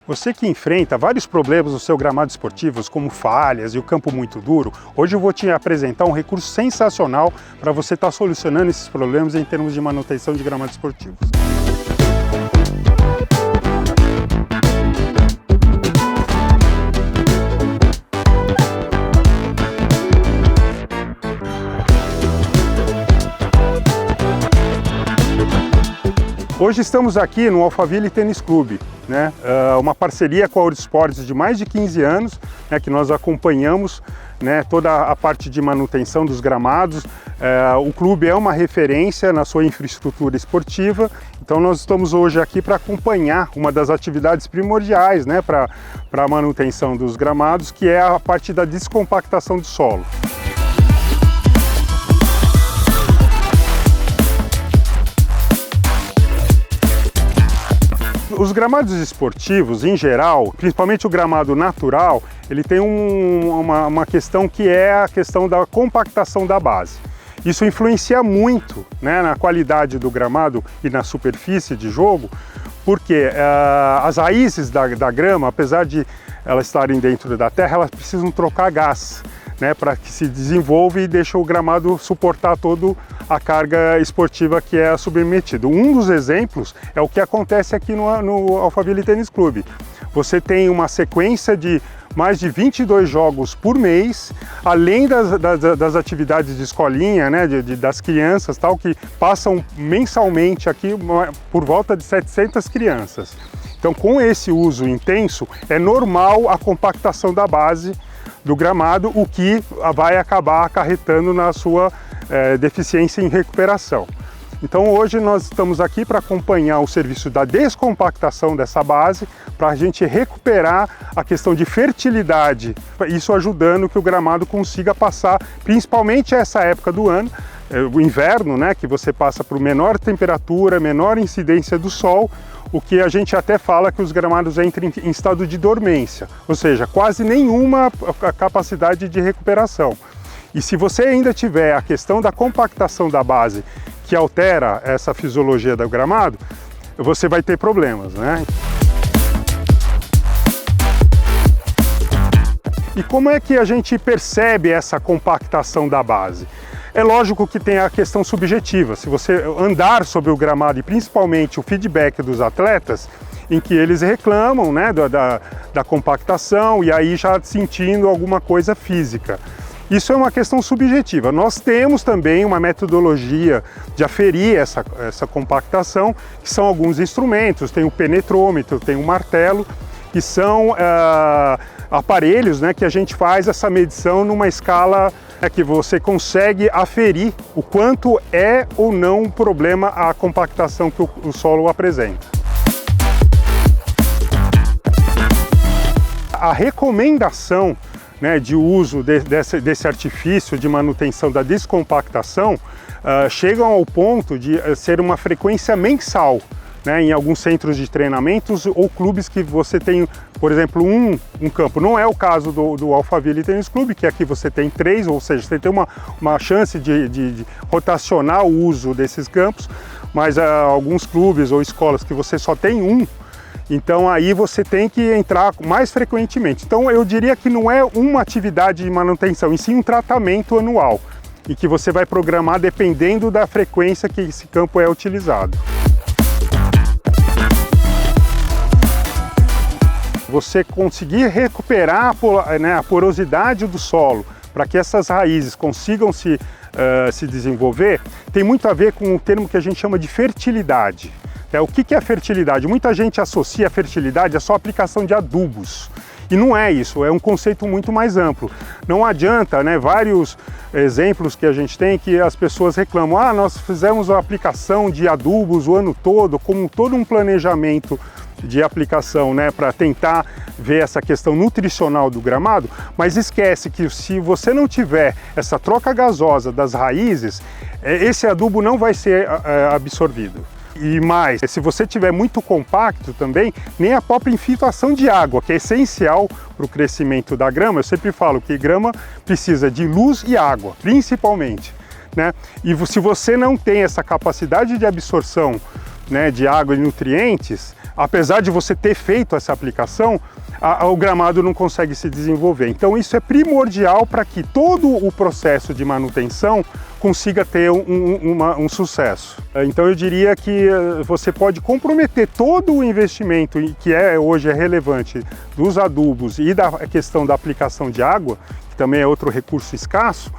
Você que enfrenta vários problemas no seu gramado esportivo, como falhas e o campo muito duro, hoje eu vou te apresentar um recurso sensacional para você estar solucionando esses problemas em termos de manutenção de gramados esportivos. Hoje estamos aqui no Alphaville Tênis Clube, né? Uma parceria com a Eurosports de mais de 15 anos, né, que nós acompanhamos, né, toda a parte de manutenção dos gramados. O clube é uma referência na sua infraestrutura esportiva, então nós estamos hoje aqui para acompanhar uma das atividades primordiais, né, para a manutenção dos gramados, que é a parte da descompactação do solo. Os gramados esportivos, em geral, principalmente o gramado natural, ele tem uma questão que é a questão da compactação da base. Isso influencia muito, né, na qualidade do gramado e na superfície de jogo, porque as raízes da grama, apesar de elas estarem dentro da terra, elas precisam trocar gás, né, para que se desenvolva e deixe o gramado suportar toda a carga esportiva que é submetida. Um dos exemplos é o que acontece aqui no Alphaville Tênis Clube. Você tem uma sequência de mais de 22 jogos por mês, além das atividades de escolinha, né, das crianças, tal, que passam mensalmente aqui por volta de 700 crianças. Então, com esse uso intenso, é normal a compactação da base do gramado, o que vai acabar acarretando na sua deficiência em recuperação. Então hoje nós estamos aqui para acompanhar o serviço da descompactação dessa base, para a gente recuperar a questão de fertilidade, isso ajudando que o gramado consiga passar, principalmente essa época do ano, o inverno, né, que você passa por menor temperatura, menor incidência do sol, o que a gente até fala que os gramados entram em estado de dormência, ou seja, quase nenhuma capacidade de recuperação. E se você ainda tiver a questão da compactação da base, que altera essa fisiologia do gramado, você vai ter problemas, né? E como é que a gente percebe essa compactação da base? É lógico que tem a questão subjetiva, se você andar sobre o gramado e principalmente o feedback dos atletas, em que eles reclamam, né, da compactação e aí já sentindo alguma coisa física. Isso é uma questão subjetiva. Nós temos também uma metodologia de aferir essa compactação, que são alguns instrumentos, tem o penetrômetro, tem o martelo, que são aparelhos, né, que a gente faz essa medição numa escala que você consegue aferir o quanto é ou não um problema a compactação que o solo apresenta. A recomendação, né, de uso desse artifício de manutenção da descompactação chegam ao ponto de ser uma frequência mensal, né, em alguns centros de treinamentos ou clubes que você tem, por exemplo, um campo. Não é o caso do Alphaville Tênis Clube, que aqui você tem 3, ou seja, você tem uma chance de rotacionar o uso desses campos, mas alguns clubes ou escolas que você só tem um, então aí você tem que entrar mais frequentemente. Então eu diria que não é uma atividade de manutenção, e sim um tratamento anual, e que você vai programar dependendo da frequência que esse campo é utilizado. Você conseguir recuperar a porosidade do solo para que essas raízes consigam se desenvolver, tem muito a ver com o termo que a gente chama de fertilidade. O que é a fertilidade? Muita gente associa a fertilidade a só aplicação de adubos. E não é isso, é um conceito muito mais amplo. Não adianta, né, vários exemplos que a gente tem que as pessoas reclamam, nós fizemos a aplicação de adubos o ano todo, como todo um planejamento de aplicação, né, para tentar ver essa questão nutricional do gramado, mas esquece que se você não tiver essa troca gasosa das raízes, esse adubo não vai ser absorvido. E mais, se você tiver muito compacto também, nem a própria infiltração de água, que é essencial para o crescimento da grama. Eu sempre falo que grama precisa de luz e água, principalmente, né? E se você não tem essa capacidade de absorção, né, de água e nutrientes, apesar de você ter feito essa aplicação, o gramado não consegue se desenvolver. Então isso é primordial para que todo o processo de manutenção consiga ter um sucesso. Então eu diria que você pode comprometer todo o investimento que hoje é relevante dos adubos e da questão da aplicação de água, que também é outro recurso escasso,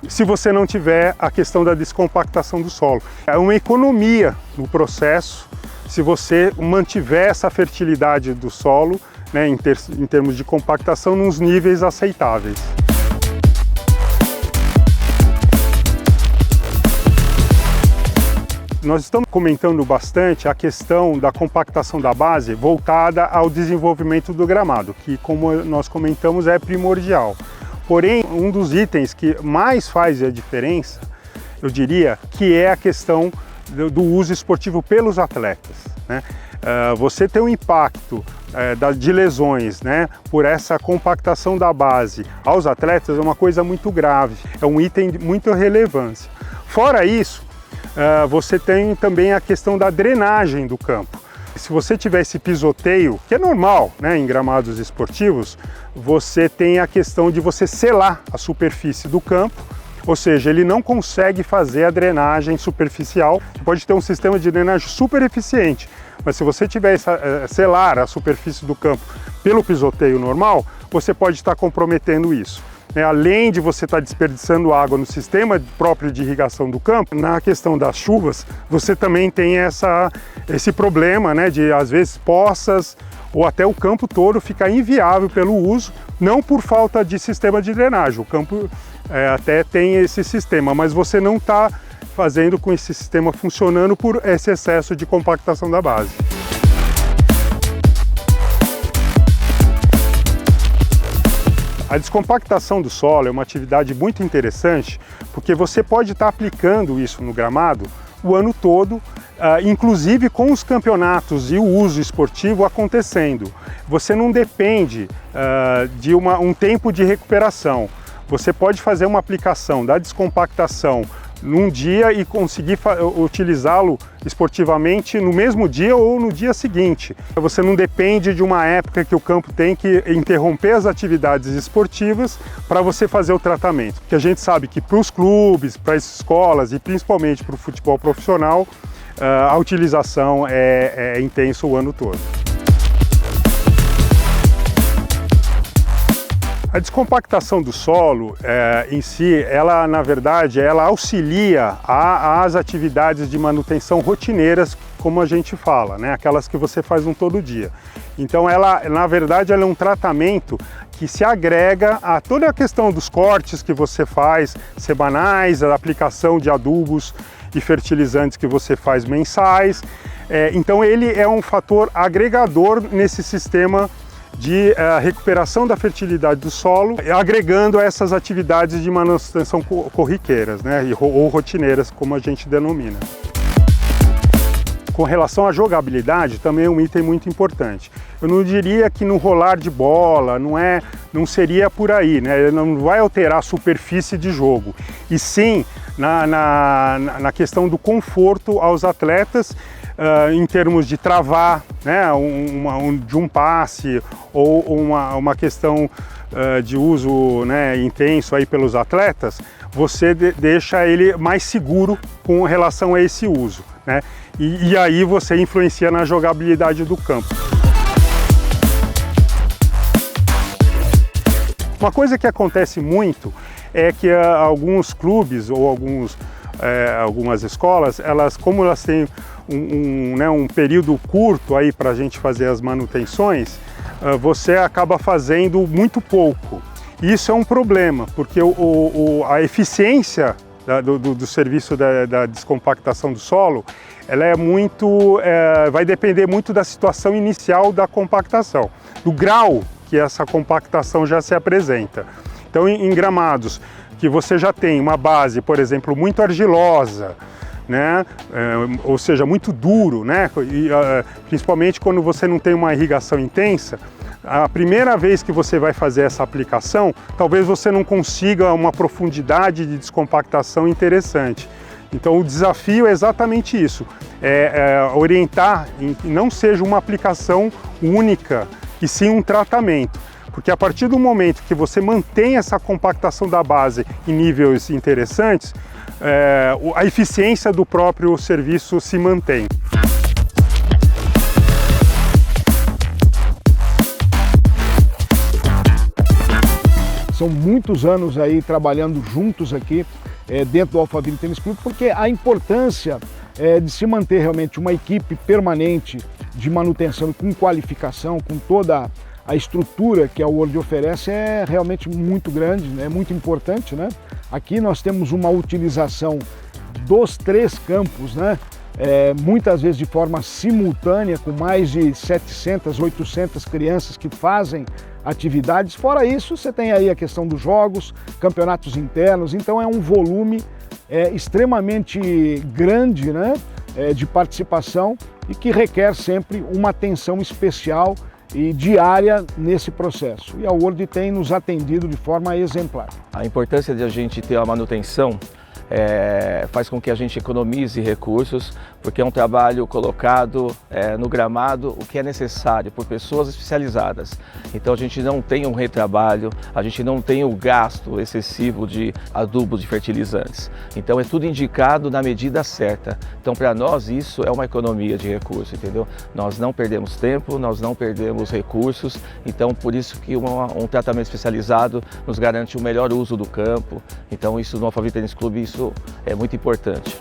se você não tiver a questão da descompactação do solo. É uma economia no processo se você mantiver essa fertilidade do solo, né, em termos de compactação, nos níveis aceitáveis. Nós estamos comentando bastante a questão da compactação da base voltada ao desenvolvimento do gramado, que, como nós comentamos, é primordial. Porém, um dos itens que mais faz a diferença, eu diria, que é a questão do uso esportivo pelos atletas, né? Você ter um impacto de lesões, né, por essa compactação da base aos atletas é uma coisa muito grave, é um item de muita relevância. Fora isso, você tem também a questão da drenagem do campo. Se você tiver esse pisoteio, que é normal, né, em gramados esportivos, você tem a questão de você selar a superfície do campo, ou seja, ele não consegue fazer a drenagem superficial. Você pode ter um sistema de drenagem super eficiente, mas se você tiver selar a superfície do campo pelo pisoteio normal, você pode estar comprometendo isso. Além de você estar desperdiçando água no sistema próprio de irrigação do campo, na questão das chuvas, você também tem esse problema, né, de às vezes poças ou até o campo todo ficar inviável pelo uso, não por falta de sistema de drenagem. O campo até tem esse sistema, mas você não está fazendo com esse sistema funcionando por esse excesso de compactação da base. A descompactação do solo é uma atividade muito interessante, porque você pode estar aplicando isso no gramado o ano todo, inclusive com os campeonatos e o uso esportivo acontecendo. Você não depende de um tempo de recuperação. Você pode fazer uma aplicação da descompactação num dia e conseguir utilizá-lo esportivamente no mesmo dia ou no dia seguinte. Você não depende de uma época que o campo tem que interromper as atividades esportivas para você fazer o tratamento. Porque a gente sabe que para os clubes, para as escolas e principalmente para o futebol profissional, a utilização é intensa o ano todo. A descompactação do solo em si, ela na verdade, ela auxilia às atividades de manutenção rotineiras, como a gente fala, né? Aquelas que você faz todo dia. Então ela, na verdade, ela é um tratamento que se agrega a toda a questão dos cortes que você faz semanais, a aplicação de adubos e fertilizantes que você faz mensais. Então ele é um fator agregador nesse sistema de recuperação da fertilidade do solo, agregando a essas atividades de manutenção corriqueiras, né, ou rotineiras, como a gente denomina. Com relação à jogabilidade, também é um item muito importante. Eu não diria que no rolar de bola, não seria por aí, né? Ele não vai alterar a superfície de jogo, e sim na questão do conforto aos atletas, em termos de travar, né, de um passe ou uma questão de uso, né, intenso aí pelos atletas, você deixa ele mais seguro com relação a esse uso, né? E aí você influencia na jogabilidade do campo. Uma coisa que acontece muito é que alguns clubes ou algumas escolas, como elas têm um período curto aí para a gente fazer as manutenções, você acaba fazendo muito pouco. Isso é um problema, porque a eficiência do serviço da descompactação do solo, ela vai depender muito da situação inicial da compactação, do grau que essa compactação já se apresenta. Então, em gramados que você já tem uma base, por exemplo, muito argilosa, né? Ou seja, muito duro, né? Principalmente quando você não tem uma irrigação intensa, a primeira vez que você vai fazer essa aplicação, talvez você não consiga uma profundidade de descompactação interessante. Então o desafio é exatamente isso, orientar em que não seja uma aplicação única, e sim um tratamento. Porque a partir do momento que você mantém essa compactação da base em níveis interessantes, a eficiência do próprio serviço se mantém. São muitos anos aí trabalhando juntos aqui dentro do Alphaville Tênis Clube, porque a importância de se manter realmente uma equipe permanente de manutenção com qualificação, com toda a estrutura que a World oferece é realmente muito grande, é muito importante, né? Aqui nós temos uma utilização dos 3 campos, né? Muitas vezes de forma simultânea, com mais de 700, 800 crianças que fazem atividades. Fora isso, você tem aí a questão dos jogos, campeonatos internos, então é um volume extremamente grande, né? De participação e que requer sempre uma atenção especial e diária nesse processo. E a World tem nos atendido de forma exemplar. A importância de a gente ter a manutenção faz com que a gente economize recursos, porque é um trabalho colocado no gramado, o que é necessário por pessoas especializadas. Então a gente não tem um retrabalho, a gente não tem o gasto excessivo de adubos, de fertilizantes. Então é tudo indicado na medida certa. Então para nós isso é uma economia de recursos, entendeu? Nós não perdemos tempo, nós não perdemos recursos, então por isso que um tratamento especializado nos garante o melhor uso do campo. Então isso no Alphaville Tênis Clube, isso é muito importante.